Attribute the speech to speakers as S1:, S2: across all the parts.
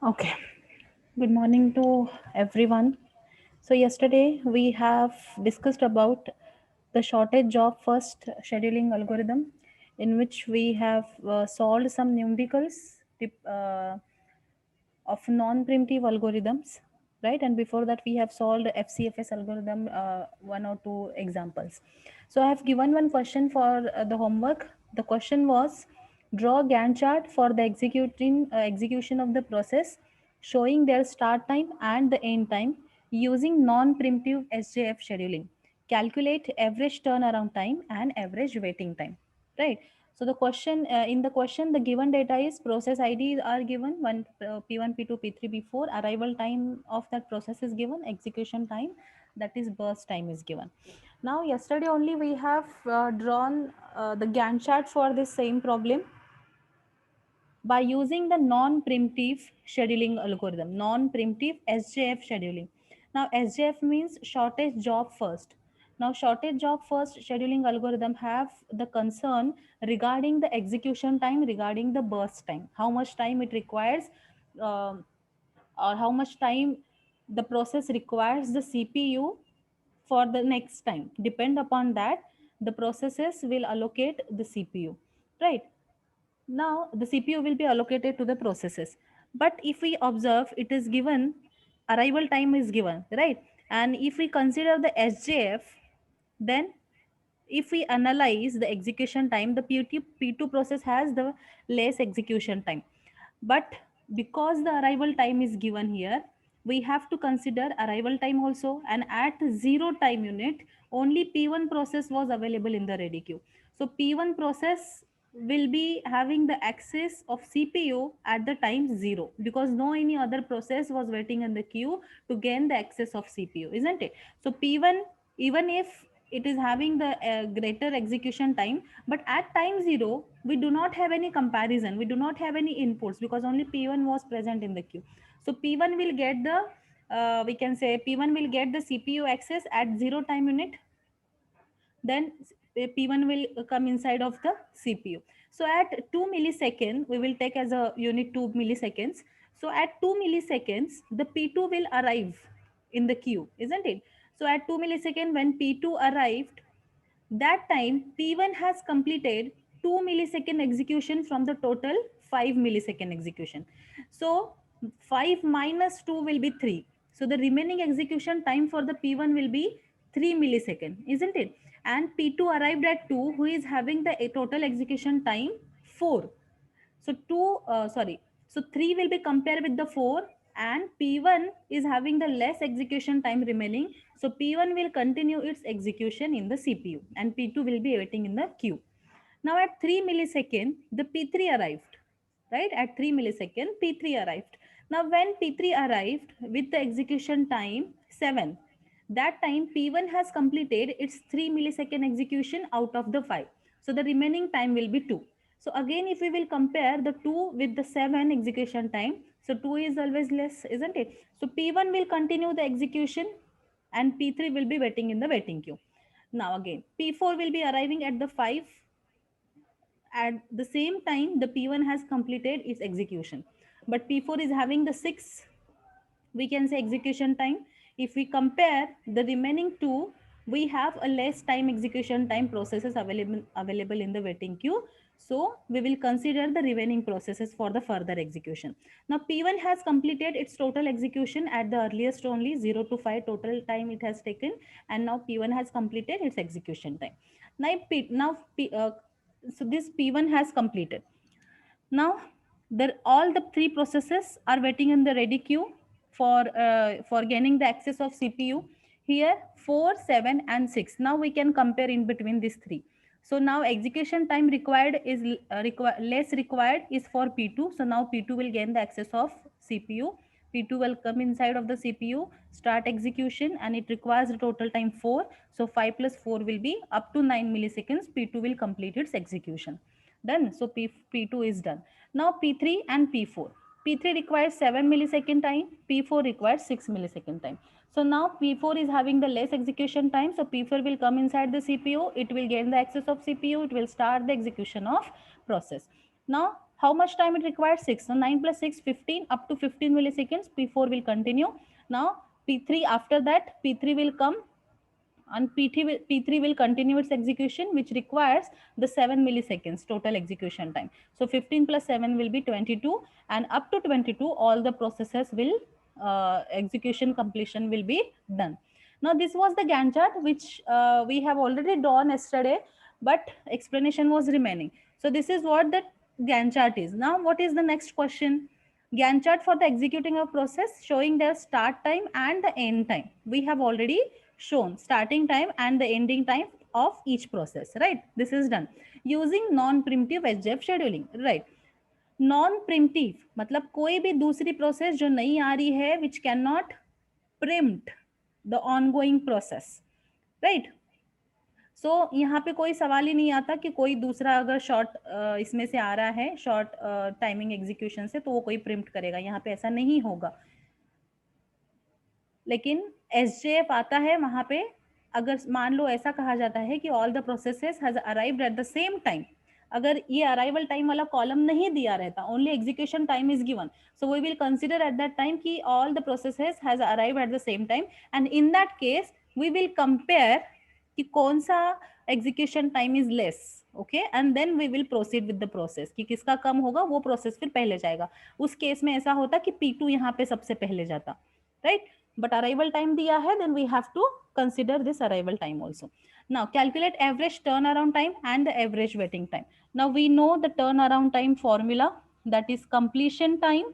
S1: Okay. Good morning to everyone. So yesterday we have discussed about the shortage job first scheduling algorithm, in which we have solved some numericals of non-primitive algorithms, right? And before that we have solved FCFS algorithm, one or two examples. So I have given one question for the homework. The question was, draw a Gantt chart for the execution of the process, showing their start time and the end time using non-primitive SJF scheduling. Calculate average turnaround time and average waiting time, right? So the question, in the question, the given data is process IDs are given, one P1, P2, P3, P4. Arrival time of that process is given. Execution time, that is burst time, is given. Now yesterday only we have drawn the Gantt chart for this same problem by using the non-preemptive scheduling algorithm, non-preemptive SJF scheduling. Now SJF means shortest job first. Now shortest job first scheduling algorithm have the concern regarding the execution time, regarding the burst time, how much time it requires, um, or how much time the process requires the CPU for the next time. Depend upon that, the processes will allocate the CPU, right? Now the CPU will be allocated to the processes. But if we observe, it is given, arrival time is given, right? And if we consider the SJF, then if we analyze the execution time, the P2 process has the less execution time. But because the arrival time is given here, we have to consider arrival time also. And at zero time unit, only P1 process was available in the ready queue. So P1 process will be having the access of CPU at the time zero, because no any other process was waiting in the queue to gain the access of CPU, isn't it? So P1, even if it is having the greater execution time, but at time zero we do not have any comparison, we do not have any inputs, because only P1 was present in the queue. So P1 will get the, we can say P1 will get the CPU access at zero time unit, then P1 will come inside of the CPU. So at 2 millisecond, we will take as a unit 2 milliseconds. So at 2 milliseconds, the P2 will arrive in the queue, isn't it? So at 2 millisecond, when P2 arrived, that time P1 has completed 2 millisecond execution from the total 5 millisecond execution. So 5 minus 2 will be 3. So the remaining execution time for the P1 will be 3 millisecond, isn't it? And P2 arrived at 2, who is having the total execution time 4. So so 3 will be compared with the 4, and P1 is having the less execution time remaining. So P1 will continue its execution in the CPU and P2 will be waiting in the queue. Now at 3 millisecond, the P3 arrived, right? At 3 millisecond, P3 arrived. Now when P3 arrived with the execution time 7, that time P1 has completed its 3 millisecond execution out of the 5. So the remaining time will be 2. So again, if we will compare the 2 with the 7 execution time, so 2 is always less, isn't it? So P1 will continue the execution and P3 will be waiting in the waiting queue. Now again, P4 will be arriving at the 5. At the same time, the P1 has completed its execution. But P4 is having the 6, we can say, execution time. If we compare the remaining two, we have a less time execution time processes available in the waiting queue. So we will consider the remaining processes for the further execution. Now P1 has completed its total execution at the earliest only 0 to 5 total time it has taken, and now P1 has completed its execution time. So this P1 has completed. Now, all the three processes are waiting in the ready queue for gaining the access of CPU. Here, 4, 7, and 6. Now we can compare in between these three. So now execution time required is less required is for P2. So now P2 will gain the access of CPU. P2 will come inside of the CPU, start execution, and it requires a total time 4. So 5 plus 4 will be up to 9 milliseconds. P2 will complete its execution. Done. So P2 is done. Now P3 and P4. P3 requires 7 millisecond time. P4 requires 6 millisecond time. So now P4 is having the less execution time. So P4 will come inside the CPU. It will gain the access of CPU. It will start the execution of process. Now How much time it requires? 6. So 9 plus 6, 15, up to 15 milliseconds. P4 will continue. Now P3, after that P3 will come, and P3 will continue its execution, which requires the 7 milliseconds total execution time. So 15 plus 7 will be 22, and up to 22 all the processes will execution completion will be done. Now this was the Gantt chart, which we have already drawn yesterday, but explanation was remaining. So this is what the Gantt chart is. Now what is the next question? Gantt chart for the executing a process showing their start time and the end time. We have already shown starting time and the ending time of each process, right? This is done using non-preemptive SJF scheduling, right? Non-preemptive मतलब कोई भी दूसरी process जो नहीं आ रही है, which cannot preempt the ongoing process, right? सो यहाँ पे कोई सवाल ही नहीं आता कि कोई दूसरा अगर शॉर्ट इसमें से आ रहा है शॉर्ट टाइमिंग एग्जीक्यूशन से, तो वो कोई प्रिम्प्ट करेगा, यहाँ पे ऐसा नहीं होगा. लेकिन एसजेएफ आता है वहां पे, अगर मान लो ऐसा कहा जाता है कि all the processes has arrived at the same time, अगर ये अराइवल टाइम वाला कॉलम नहीं दिया रहता, only execution time is given, so we will consider at that time कि all the processes has arrived at the same time, and in that case we will compare कि कौन सा execution time is less, okay, and then we will proceed with the process, कि किसका कम होगा वो process फिर पहले जाएगा. उस केस में ऐसा होता कि P2 यहाँ पे सबसे पहले जाता, राइट? But arrival time दिया है, then we have to consider this arrival time also. Now calculate average turnaround time and the average waiting time. Now we know the turnaround time formula, that is completion time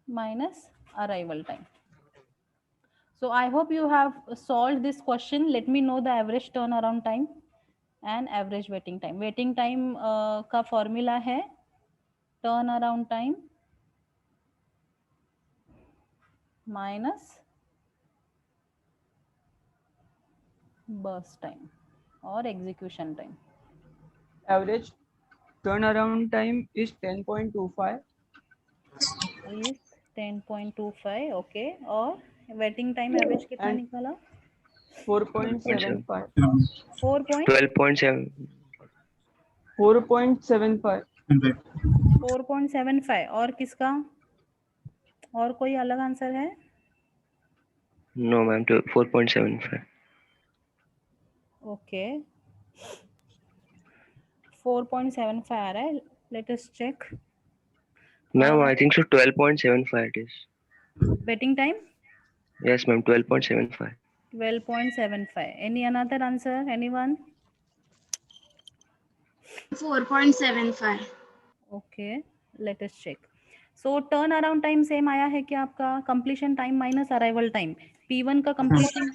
S1: minus arrival time. So I hope you have solved this question. Let me know the average turnaround time and average waiting time. Waiting time का formula है turnaround time minus burst time or execution time.
S2: Average turnaround time is 10.25.
S1: Is 10.25, okay. और waiting time average कितना
S2: And
S1: निकाला?
S2: 4.75.
S3: 12.7.
S2: 4.75.
S1: 4.75. और किसका? और कोई अलग आंसर है?
S3: No, ma'am. 4.75.
S1: Okay. 4.75 आ रहा है. Let us check.
S3: Ma'am, I think so. 12.75 it is.
S1: Waiting time?
S3: Yes, ma'am. 12.75.
S1: 12.75. Any another answer? Anyone?
S4: 4.75.
S1: Okay. Let us check. So turn around time same आया है क्या आपका? Completion time minus arrival time. P1 का completion.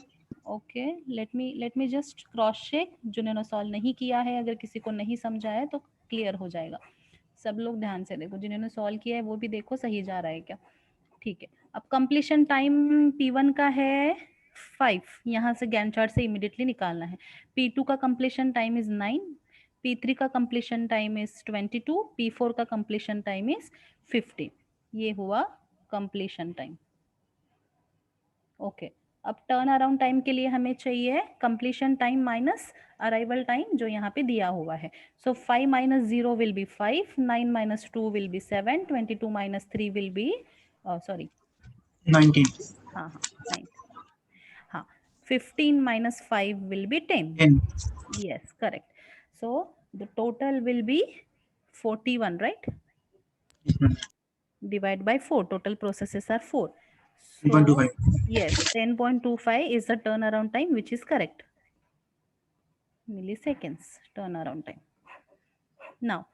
S1: Okay, let me just cross check. जिन्होंने solve नहीं किया है, अगर किसी को नहीं समझा है तो क्लियर हो जाएगा. सब लोग ध्यान से देखो, जिन्होंने सॉल्व किया है वो भी देखो सही जा रहा है क्या. ठीक है, अब कंप्लीशन टाइम P1 का है 5, यहाँ से गैंट चार्ट से इमीडिएटली निकालना है. P2 का कंप्लीशन टाइम इज 9, P3 का कंप्लीशन टाइम इज 22, P4 का कंप्लीशन टाइम इज 15. ये हुआ कंप्लीशन टाइम. ओके, अब टर्न अराउंड टाइम के लिए हमें चाहिए completion time minus arrival time जो यहाँ पे दिया हुआ है. सो 5 minus 0 will be 5, 9 minus 2 will be 7, 22 minus 3 will be sorry
S5: 19.
S1: हाँ हाँ 9 हाँ 15 minus 5 will be 10.
S5: 10.
S1: Yes, correct. So the total will be 41, right?
S5: Yes, ma'am.
S1: Divide by 4. Total processes are 4. So
S5: 10.25.
S1: yes, 10.25 is the turnaround time, which is correct. Milliseconds turnaround time. Now,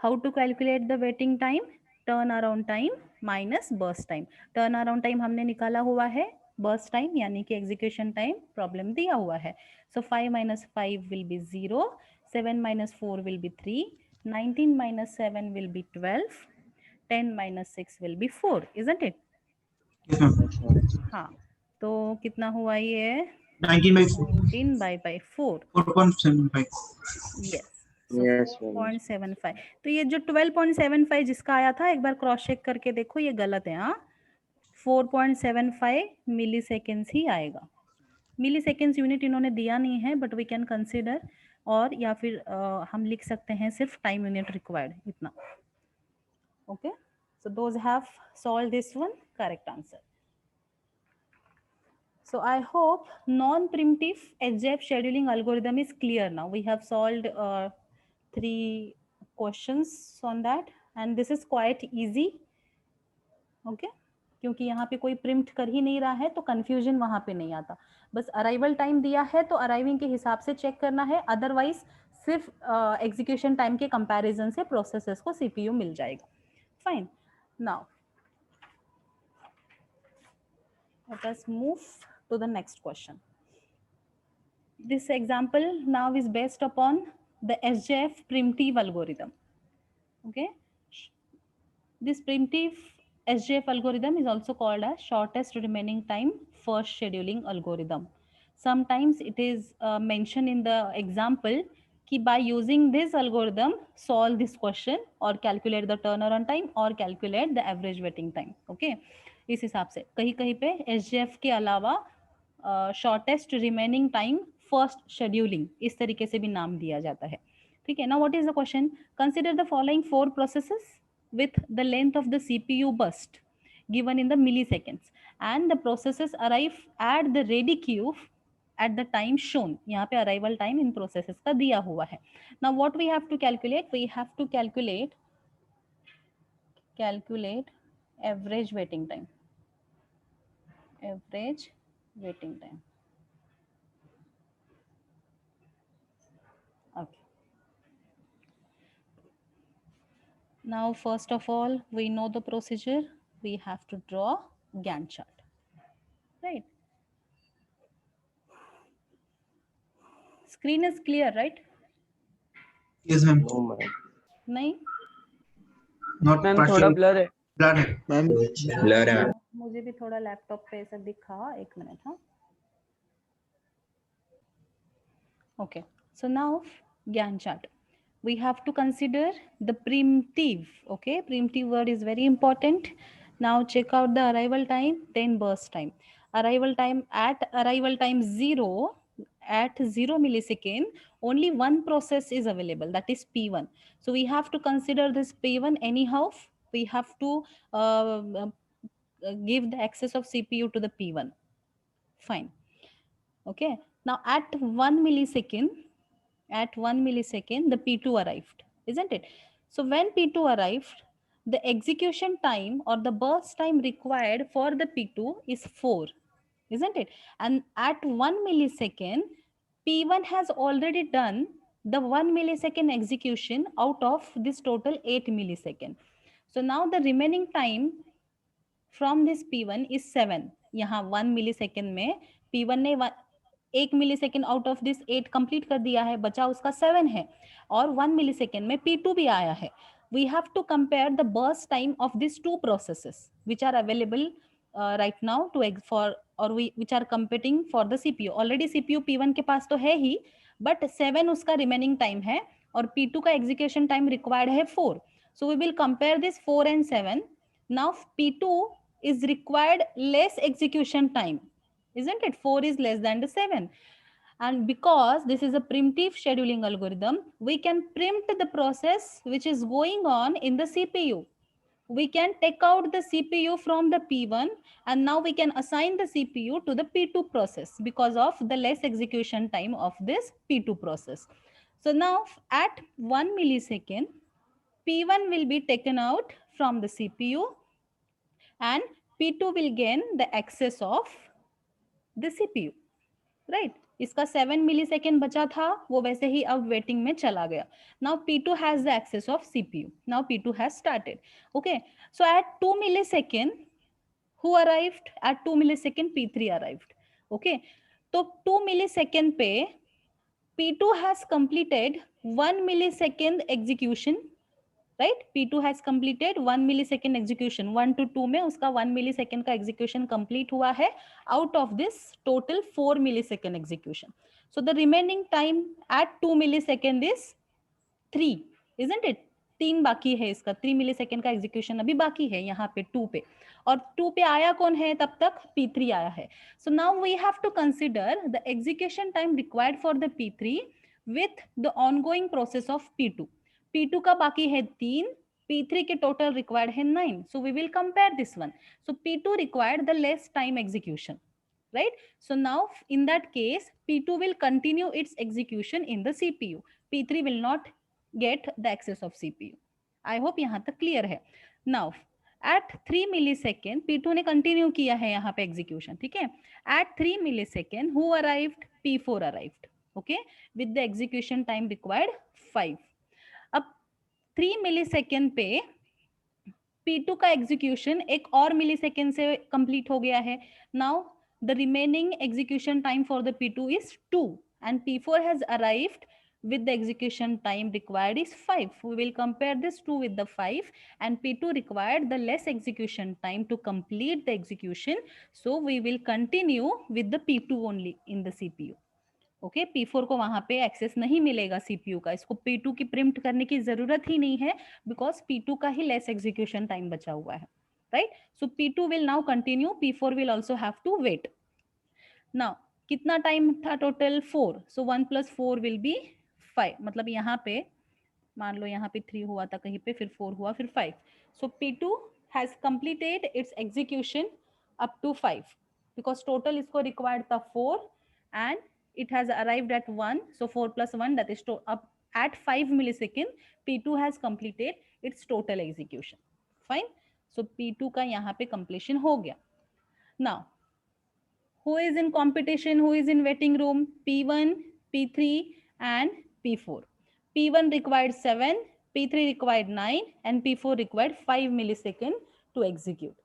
S1: how to calculate the waiting time? Turnaround time minus burst time. Turnaround time हमने निकाला हुआ है, burst time यानी कि execution time problem दिया हुआ है. So 5 minus 5 will be 0, 7 minus 4 will be 3, 19 minus 7 will be 12, 10 minus 6 will be 4, isn't it?
S5: Yes, ma'am.
S1: हाँ, तो कितना हुआ ये?
S5: 19 by 4.
S1: 19 by 4.
S5: 4.75.
S1: Yes. So
S3: Yes,
S1: 4.75. तो ये जो 12.75 जिसका आया था, एक बार क्रॉस चेक करके देखो, ये गलत है. हाँ, 4.75 मिली सेकेंड्स ही आएगा. मिली सेकेंड्स यूनिट इन्होंने दिया नहीं है, बट वी कैन कंसिडर और या फिर हम लिख सकते हैं सिर्फ टाइम यूनिट रिक्वायर्ड इतना. Okay, so those have solved this one. Correct answer. So I hope non-primitive SJF scheduling algorithm is clear now. We have solved 3 questions on that, and this is quite easy. Okay, क्योंकि यहाँ पे कोई prompt कर ही नहीं रहा है तो confusion वहाँ पे नहीं आता. बस अराइवल टाइम दिया है तो अराइविंग के हिसाब से चेक करना है, अदरवाइज सिर्फ एग्जीक्यूशन टाइम के कंपैरिजन से प्रोसेसर्स को सीपीयू मिल जाएगा. Fine. Now let us move to the next question. This example now is based upon the SJF primitive algorithm. Okay, this primitive SJF algorithm is also called as shortest remaining time first scheduling algorithm. Sometimes it is mentioned in the example कि by using this algorithm solve this question or calculate the turnaround time or calculate the average waiting time. Okay, इस हिसाब से कहीं कहीं पे SJF के अलावा shortest remaining time first scheduling इस तरीके से भी नाम दिया जाता है. ठीक है. Now what is the question? Consider the following 4 processes with the length of the CPU burst given in the milliseconds and the processes arrive at the ready queue at the time shown. यहाँ पे arrival time in processes का दिया हुआ है. Now what we have to calculate? We have to calculate average waiting time. Average waiting time. Okay. Now first of all, we know the procedure. We have to draw Gantt chart. Right. Screen is clear, right?
S5: Yes, ma'am.
S3: No, ma'am.
S1: नहीं.
S5: Not
S2: ma'am थोड़ा
S5: partial.
S2: Blur है.
S5: Blur है.
S6: Ma'am blur है ma'am.
S1: मुझे भी थोड़ा laptop पे ऐसा दिखा. एक मिनट. हाँ. Okay. So now Gantt chart. We have to consider the primitive. Okay, primitive word is very important. Now check out the arrival time, then burst time. Arrival time at arrival time 0, at 0 millisecond, only one process is available, that is P1. So we have to consider this P1 anyhow. We have to give the access of CPU to the P1. Fine. Okay. Now at 1 millisecond, the P2 arrived, isn't it? So when P2 arrived, the execution time or the burst time required for the P2 is 4, isn't it? And at 1 millisecond, P1 has already done the 1 millisecond execution out of this total 8 millisecond. So now the remaining time from this P1 is 7. यहाँ 1 millisecond में P1 ने 1 millisecond out of this 8 complete कर दिया है, बचा उसका 7 है, और 1 मिलीसेकेंड में P2 भी आया है. We have to compare the burst time of these 2 processes which are available right now which are competing for the CPU. Already CPU P1 के पास तो है ही, but 7 उसका remaining time है और P2 का execution time required है 4. So we will compare this 4 and 7. Now P2 is required less execution time, isn't it? 4 is less than the 7. And because this is a primitive scheduling algorithm, we can preempt the process which is going on in the CPU. We can take out the CPU from the P1 and now we can assign the CPU to the P2 process because of the less execution time of this P2 process. So now at 1 millisecond, P1 will be taken out from the CPU and P2 will gain the access of the CPU, right? इसका 7 millisecond बचा था, वो वैसे ही अब waiting में चला गया. Now P2 has the access of CPU. Now P2 has started. Okay, so at 2 millisecond, who arrived? At 2 millisecond, P3 arrived. Okay, तो 2 millisecond पे P2 has completed 1 millisecond execution. Right, P2 has completed 1 millisecond execution. 1 to 2 में उसका 1 millisecond का execution complete हुआ है out of this total 4 millisecond execution. So the remaining time at 2 millisecond is 3, isn't it? 3 बाकी है इसका, 3 millisecond का execution अभी बाकी है यहाँ पे 2 पे, और 2 पे आया कौन है तब तक? P3 आया है. So now we have to consider the execution time required for the P3 with the ongoing process of P2. P2 का बाकी है 3, P3 के total required है 9. So we will compare this one. So P2 required the less time execution, right? So now in that case, P2 will continue its execution in the CPU. P3 will not get the access of CPU. I hope यहाँ तक clear है. Now at 3 millisecond, P2 ने continue किया है यहाँ पे execution, ठीक है? At 3 millisecond, who arrived? P4 arrived, okay? With the execution time required 5. अब 3 millisecond पे P2 का execution एक और millisecond से complete हो गया है. Now the remaining execution time for the P2 is 2 and P4 has arrived with the execution time required is 5. We will compare this 2 with the 5 and P2 required the less execution time to complete the execution. So we will continue with the P2 only in the CPU. Okay P4 को वहां पे access नहीं मिलेगा CPU का, इसको P2 की prompt करने की जरूरत ही नहीं है बिकॉज P2 का ही लेस एग्जीक्यूशन टाइम बचा हुआ है, right? So P2 will now continue, P4 will also have to wait. Now कितना टाइम था टोटल? 4. So 1 + 4 will be 5. मतलब यहाँ पे मान लो यहाँ पे 3 हुआ था कहीं पे, फिर 4 हुआ, फिर 5. So P2 has completed its execution up to 5 because total इसको रिक्वायर्ड था 4 and it has arrived at 1. So 4 + 1, that is up at 5 millisecond, P2 has completed its total execution. Fine. So P2 का यहाँ पे completion हो गया. Now, who is in competition? Who is in waiting room? P1, P3 and P4. P1 required 7, P3 required 9 and P4 required 5 millisecond to execute.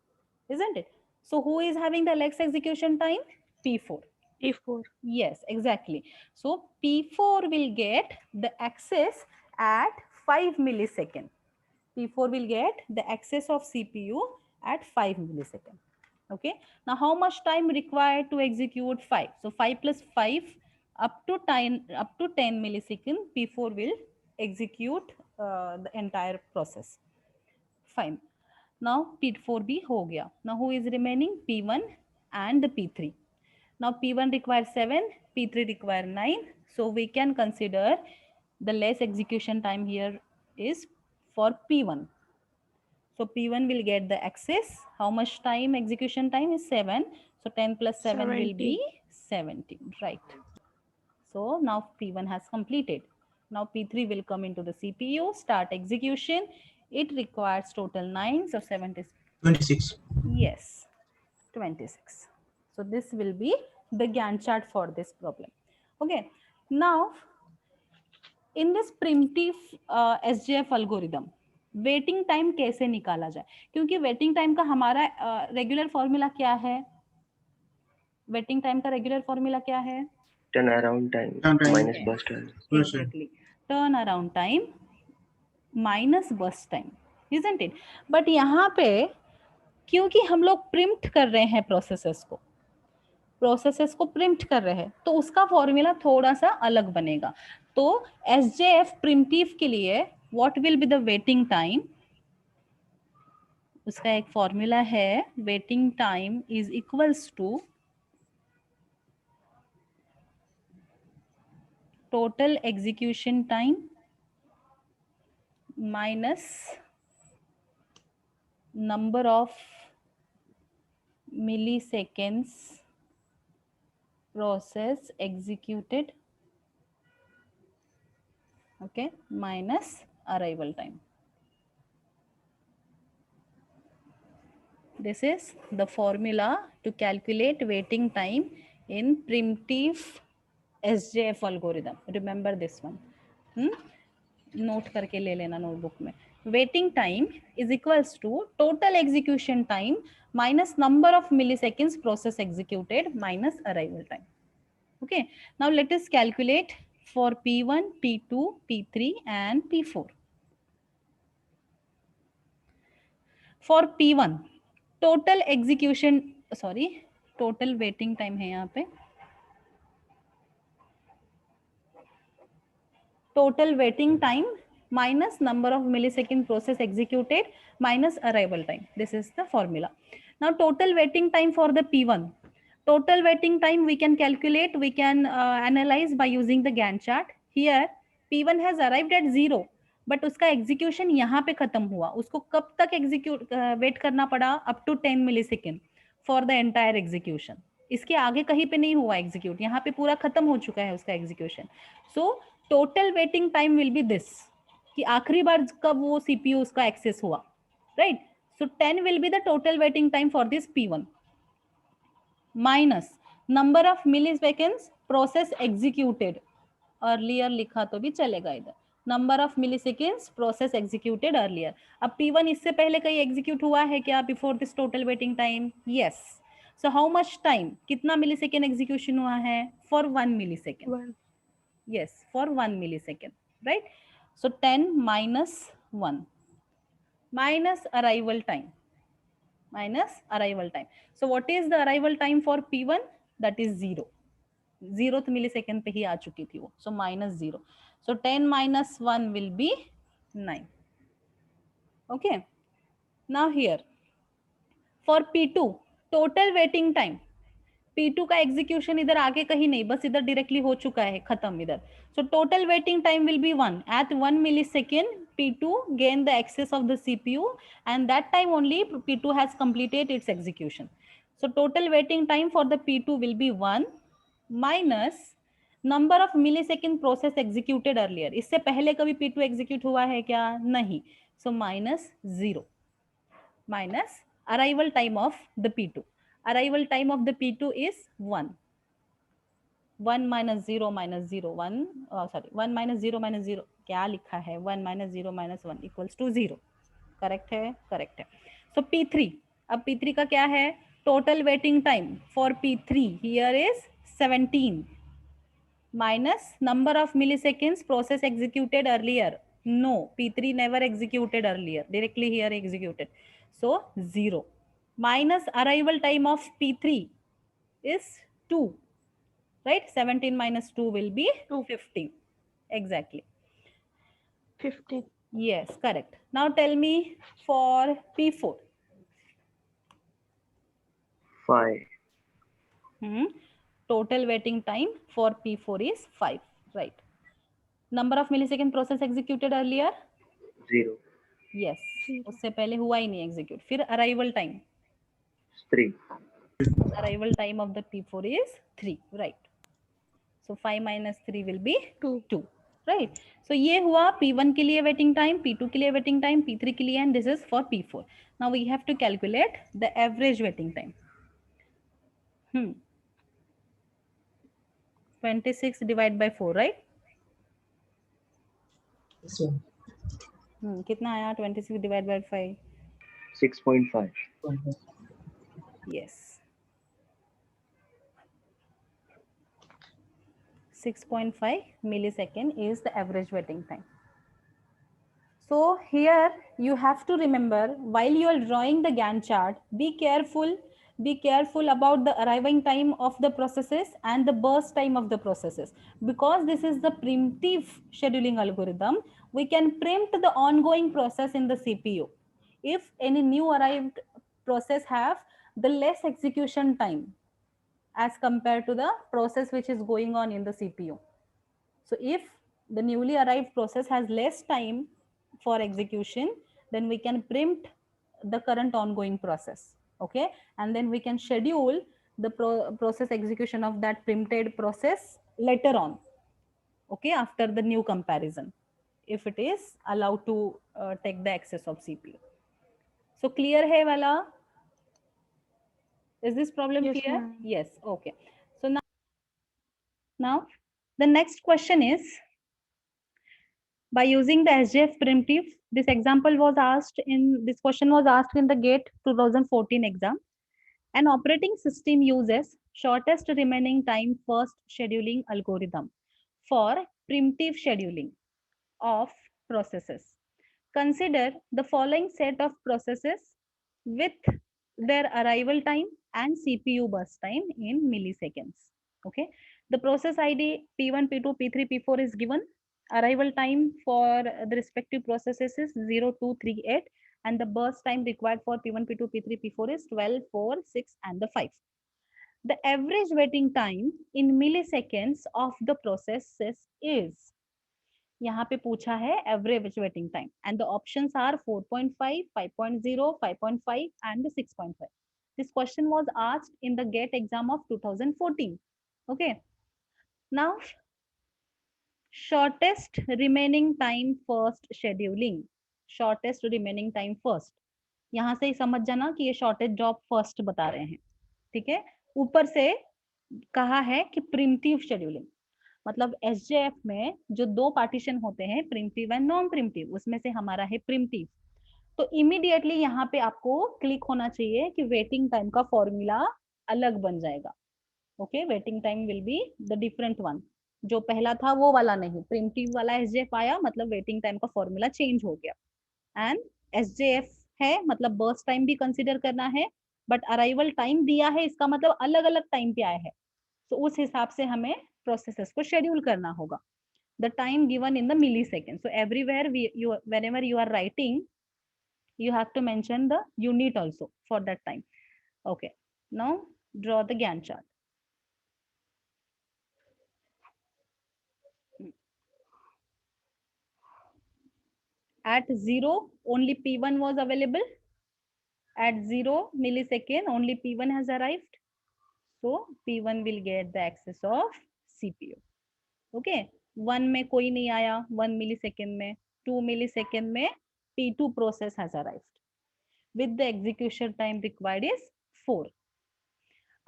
S1: Isn't it? So who is having the less execution time? P4.
S7: P4.
S1: Yes, exactly. So P4 will get the access at 5 millisecond. P4 will get the access of CPU at 5 millisecond. Okay. Now how much time required to execute 5? So 5 + 5 up to 10 millisecond. P4 will execute the entire process. Fine. Now P4 भी हो गया. Now who is remaining? P1 and the P3. Now P1 requires 7, P3 requires 9. So we can consider the less execution time here is for P1. So P1 will get the access. How much time? Execution time is 7. So 10 + 7 will be 17, right? So now P1 has completed. Now P3 will come into the CPU, start execution. It requires total 9. So
S5: 26.
S1: Yes, 26. So this will be the Gantt chart for this problem. Okay. Now, in this primitive SJF algorithm, waiting time कैसे निकाला जाए? क्योंकि waiting time का हमारा regular formula क्या है? Waiting time का regular formula क्या है?
S3: Turnaround time minus burst time.
S1: Exactly. Turnaround time minus burst time, isn't it? But यहाँ पे क्योंकि हम लोग प्रिम्प्ट कर रहे हैं प्रोसेसेस को प्रिम्प्ट कर रहे हैं तो उसका फॉर्मूला थोड़ा सा अलग बनेगा. तो SJF प्रिमिटिव के लिए what will be the waiting time? उसका एक फॉर्मूला है, waiting time is equals to total execution time minus number of milliseconds process executed, okay, minus arrival time. This is the formula to calculate waiting time in primitive SJF algorithm. Remember this one. Note करके ले लेना notebook में. Waiting time is equals to total execution time minus number of milliseconds process executed minus arrival time. Okay. Now let us calculate for P1, P2, P3 and P4. For P1, total waiting time है यहाँ पे. Total waiting time minus number of millisecond process executed minus arrival time. This is the formula. Now total waiting time for the P1. Total waiting time we can calculate, we can analyze by using the Gantt chart. Here P1 has arrived eight 0 but उसका execution यहाँ पे खत्म हुआ. उसको कब तक execute wait करना पड़ा? Up to 10 millisecond for the entire execution. इसके आगे कहीं पे नहीं हुआ एग्जीक्यूट, यहाँ पे पूरा खत्म हो चुका है उसका execution. So total waiting time will be this, कि आखिरी बार कब वो सीपीयू उसका एक्सेस हुआ, right? So 10 will be the total waiting time for this P1 minus number of milliseconds process executed. Earlier लिखा तो भी चलेगा इधर. Number of milliseconds process executed earlier. अब P1 इससे पहले कहीं एग्जीक्यूट हुआ है क्या before this total waiting time? Yes. So how much time, कितना मिलीसेकेंड एग्जीक्यूशन हुआ है? For 1 millisecond. Yes, for 1 millisecond, right? So 10 minus 1 minus arrival time. Minus arrival time. So what is the arrival time for P1? That is 0. 0th millisecond पे ही आ चुकी थी वो. So minus 0. So 10 minus 1 will be 9. Okay. Now here for P2 total waiting time. P2 का execution इधर आगे कहीं नहीं, बस इधर डायरेक्टली हो चुका है, खत्म इधर. So total waiting time will be 1. At 1 millisecond P2 gain the access of the CPU and that time only P2 has completed its execution. So total waiting time for the P2 will be 1 minus number of millisecond process executed earlier. इससे पहले कभी P2 execute हुआ है क्या? नहीं. So minus 0 minus arrival time of the P2. Arrival time of the P2 is 1. 1 minus 0 minus 0 1 sorry 1 minus 0 minus 0 क्या लिखा है? 1 minus 0 minus 1 equals to 0. Correct है? करेक्ट है. सो P3, अब P3 का क्या है? Total waiting time for P3 here is 17 minus number of milliseconds process executed earlier. No, P3 never executed earlier, directly here executed. So 0 minus arrival time of P3 is 2, right? 17 minus 2 will be 15. Exactly.
S7: 15.
S1: Yes, correct. Now tell me for P4.
S3: 5.
S1: Total waiting time for P4 is 5, right? Number of millisecond process executed earlier?
S3: 0.
S1: Yes, उससे पहले हुआ ही नहीं execute. फिर arrival time.
S3: 3.
S1: Arrival time of the P4 is 3, right? So 5 minus 3 will be 2, right? So ये हुआ P1 के लिए waiting time, P2 के लिए waiting time, P3 के लिए, and this is for P4. Now we have to calculate the average waiting time. 26 divided by 4, right?
S5: So,
S1: कितना आया 26 divided by 5?
S3: 6.5.
S1: Yes. 6.5 millisecond is the average waiting time. So here you have to remember, while you are drawing the Gantt chart, be careful about the arriving time of the processes and the burst time of the processes. Because this is the preemptive scheduling algorithm, we can preempt the ongoing process in the CPU. If any new arrived process have the less execution time as compared to the process which is going on in the CPU. So if the newly arrived process has less time for execution, then we can preempt the current ongoing process, okay? And then we can schedule the process execution of that preempted process later on, okay, after the new comparison, if it is allowed to take the access of CPU. So clear hai wala? Is this problem
S7: Yes,
S1: clear?
S7: ma'am.
S1: Yes, okay. So now the next question is, by using the SJF preemptive, this question was asked in the GATE 2014 exam. An operating system uses shortest remaining time first scheduling algorithm for preemptive scheduling of processes. Consider the following set of processes with their arrival time and CPU burst time in milliseconds. Okay, the process ID P1, P2, P3, P4 is given. Arrival time for the respective processes is 0, 2, 3, 8, and the burst time required for P1, P2, P3, P4 is 12, 4, 6, and the 5. The average waiting time in milliseconds of the processes is यहाँ पे पूछा है average waiting time and the options are 4.5, 5.0, 5.5 and 6.5. This question was asked in the GATE exam of 2014. Okay. Now, shortest remaining time first scheduling. Shortest remaining time first. यहाँ से ही समझ जाना कि ये शॉर्टेज जॉब फर्स्ट बता रहे हैं, ठीक है। ऊपर से कहा है कि प्रिमिटिव शेड्यूलिंग, मतलब एसजेएफ में जो दो पार्टीशन होते हैं, प्रिमिटिव एंड नॉन प्रिमिटिव, उसमें से हमारा है प्रिमिटिव। तो इमीडिएटली यहाँ पे आपको क्लिक होना चाहिए कि वेटिंग टाइम का फॉर्मूला अलग बन जाएगा। Okay, waiting time will be the different one. जो पहला था वो वाला नहीं, प्रिमिटिव वाला एसजेएफ आया, मतलब वेटिंग टाइम का फॉर्मूला चेंज हो गया। एंड एसजेएफ है मतलब बर्स्ट टाइम भी कंसिडर करना है, बट अराइवल टाइम दिया है, इसका मतलब अलग अलग टाइम पे आया है, तो उस हिसाब से हमें प्रोसेसेस को शेड्यूल करना होगा। The time given in the millisecond, so everywhere whenever you are writing, you have to mention the unit also for that time. Okay, now draw the Gantt chart. At 0 only P1 was available. At 0 millisecond only P1 has arrived, so P1 will get the access of CPU. Okay, 1 में कोई नहीं आया, 1 millisecond में, 2 millisecond में P2 process has arrived with the execution time required is 4.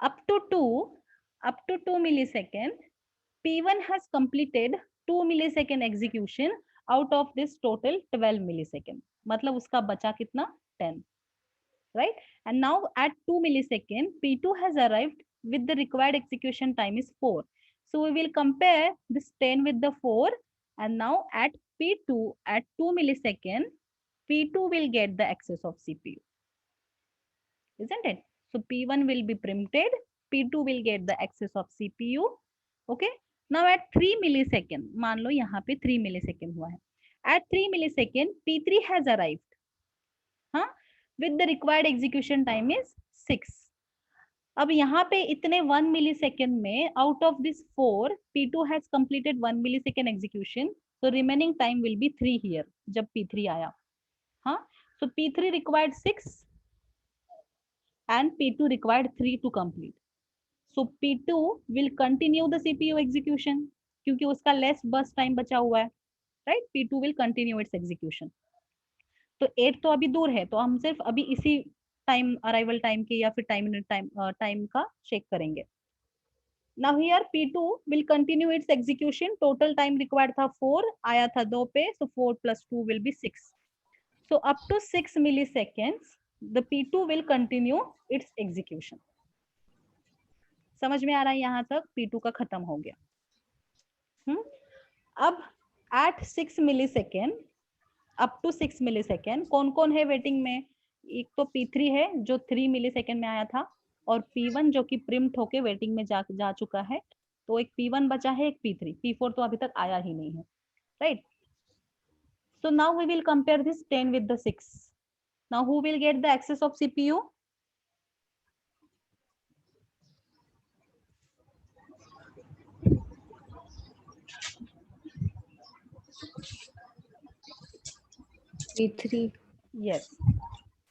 S1: Up to 2 millisecond, P1 has completed 2 millisecond execution out of this total 12 millisecond, मतलब उसका बचा कितना, 10, right? And now at 2 millisecond, P2 has arrived with the required execution time is 4. So we will compare this 10 with the 4, and now at P2 at 2 millisecond, P2 will get the access of CPU, isn't it? So P1 will be preempted, P2 will get the access of CPU. Okay, now at 3 millisecond, मान लो यहाँ पे 3 millisecond हुआ है, at 3 millisecond P3 has arrived, हाँ, with the required execution time is 6. अब यहाँ पे इतने 1 millisecond में out of this 4, P2 has completed 1 millisecond execution, so remaining time will be 3 here जब P3 आया, हाँ, so P3 required 6 and P2 required 3 to complete. So P2 will continue the CPU execution क्योंकि उसका less burst time बचा हुआ है, right? P2 will continue its execution. तो 8 तो अभी दूर है, तो हम सिर्फ अभी इसी टाइम अराइवल टाइम के या फिर टाइम का चेक करेंगे। Now here P2 will continue its execution. Total time required था 4, आया था 2 पे, so 4 plus 2 will be 6. So up to 6 milliseconds, the P2 will continue its execution. समझ में आ रहा है यहाँ तक? P2 का खत्म हो गया। अब at 6 millisecond, up to 6 millisecond, कौन कौन है वेटिंग में? एक तो P3 है जो 3 मिलीसेकेंड में आया था, और P1 जो कि प्रिम्प्ट होके वेटिंग में जा चुका है, तो एक P1 बचा है, एक P3, P4 तो अभी तक आया ही नहीं है, right? So now we will compare this 10 with the 6. Now who will get the access of CPU?
S8: P3.
S1: Yes.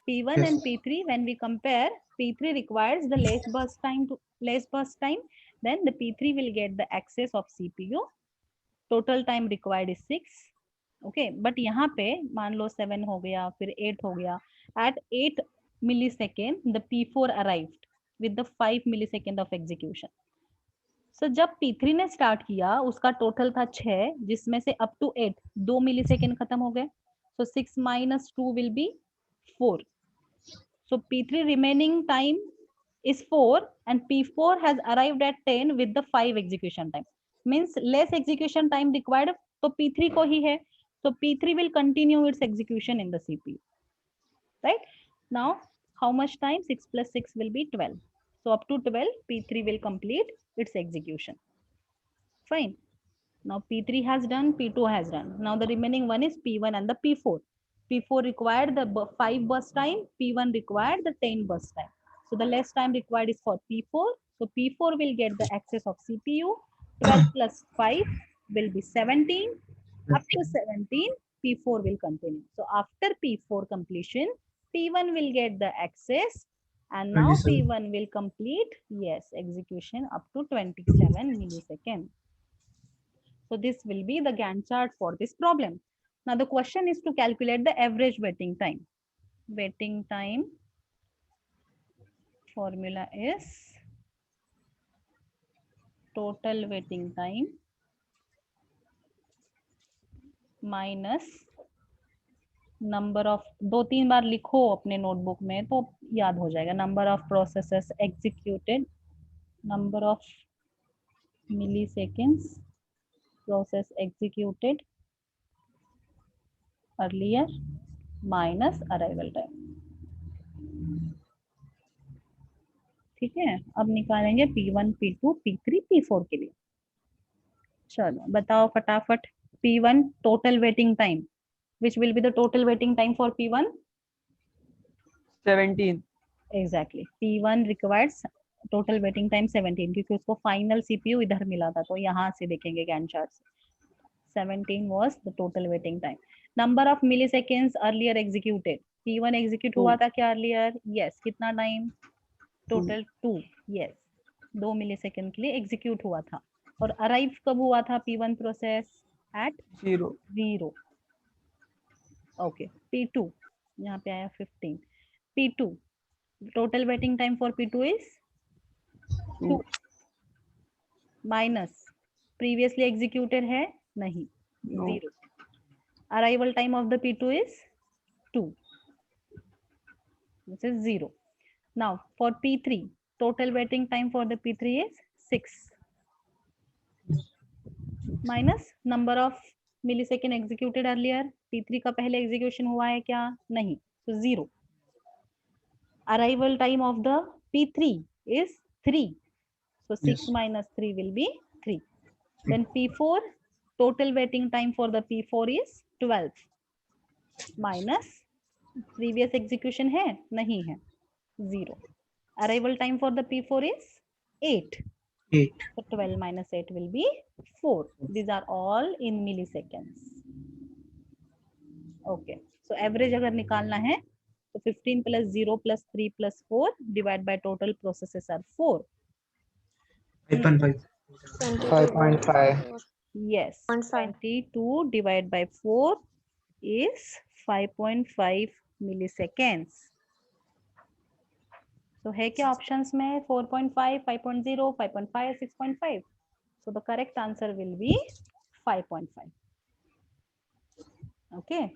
S1: P1 and P3, when we compare, P3 requires the less burst time, then the P3 will get the access of CPU. Total time required is 6. Okay, but यहाँ पे मान लो 7 हो गया, फिर 8 हो गया. At 8 millisecond, the P4 arrived with the 5 millisecond of execution. So जब P3 ने स्टार्ट किया, उसका टोटल था 6, जिसमें से up to 8 2 मिलीसेकेंड खत्म हो गए. So 6 minus 2 will be 4. So P3 remaining time is 4 and P4 has arrived at 10 with the 5 execution time. Means less execution time required, तो P3 को ही है. So P3 will continue its execution in the CPU. Right? Now, how much time? 6 plus 6 will be 12. So up to 12, P3 will complete its execution. Fine. Now P3 has done, P2 has done. Now the remaining one is P1 and the P4. P4 required the 5 burst time, P1 required the 10 burst time. So the less time required is for P4. So P4 will get the access of CPU. 12 plus 5 will be 17. up to 17, P4 will continue. So after P4 completion, P1 will get the access, and now
S5: 27.
S1: P1 will complete, yes, execution up to 27 milliseconds. So this will be the Gantt chart for this problem. Now the question is to calculate the average waiting time. Waiting time formula is total waiting time minus number of, 2-3 बार लिखो अपने notebook में तो याद हो जाएगा. Number of processes executed, number of milliseconds process executed earlier minus arrival time. ठीक है, अब निकालेंगे P1, P2, P3, P4 के लिए. चलो बताओ फटाफट. P1 total waiting time. Which will be the total waiting time for P1?
S2: 17.
S1: Exactly. P1 requires total waiting time 17 क्योंकि उसको final CPU इधर मिला था, तो यहाँ से देखेंगे Gantt chart से. 17 was the total waiting time. Number of milliseconds earlier executed. P1 execute हुआ था क्या earlier? Yes. कितना time? Total 2. Yes. 2 मिलीसेकेंड के लिए execute हुआ था. और arrive कब हुआ था P1 process? At 0. Okay. P2 यहाँ पे आया 15. P2 total waiting time for P2 is 2 minus previously executed है नहीं, 0. Arrival time of the P2 is 2. This is 0. Now for P3 total waiting time for the P3 is 6 minus number of millisecond executed earlier. P3 का पहले execution हुआ है क्या? नहीं, so 0. Arrival time of the P3 is 3, so 6
S5: Yes.
S1: minus 3 will be 3. Then P4 total waiting time for the P4 is 12 minus previous execution है नहीं है, 0. Arrival time for the P4 is 8.
S5: 8.
S1: So 12 minus 8 will be 4. These are all in milliseconds. Okay. So average अगर निकालना है तो 15 plus 0 plus 3 plus 4 divide by total processes are 4.
S5: 5.5.
S7: 5.5.
S1: Yes.
S7: 0.5.
S1: 22 divided by 4 is 5.5 milliseconds. So है क्या options में? 4.5, 5.0, 5.5, 6.5. So the correct answer will be 5.5. Okay.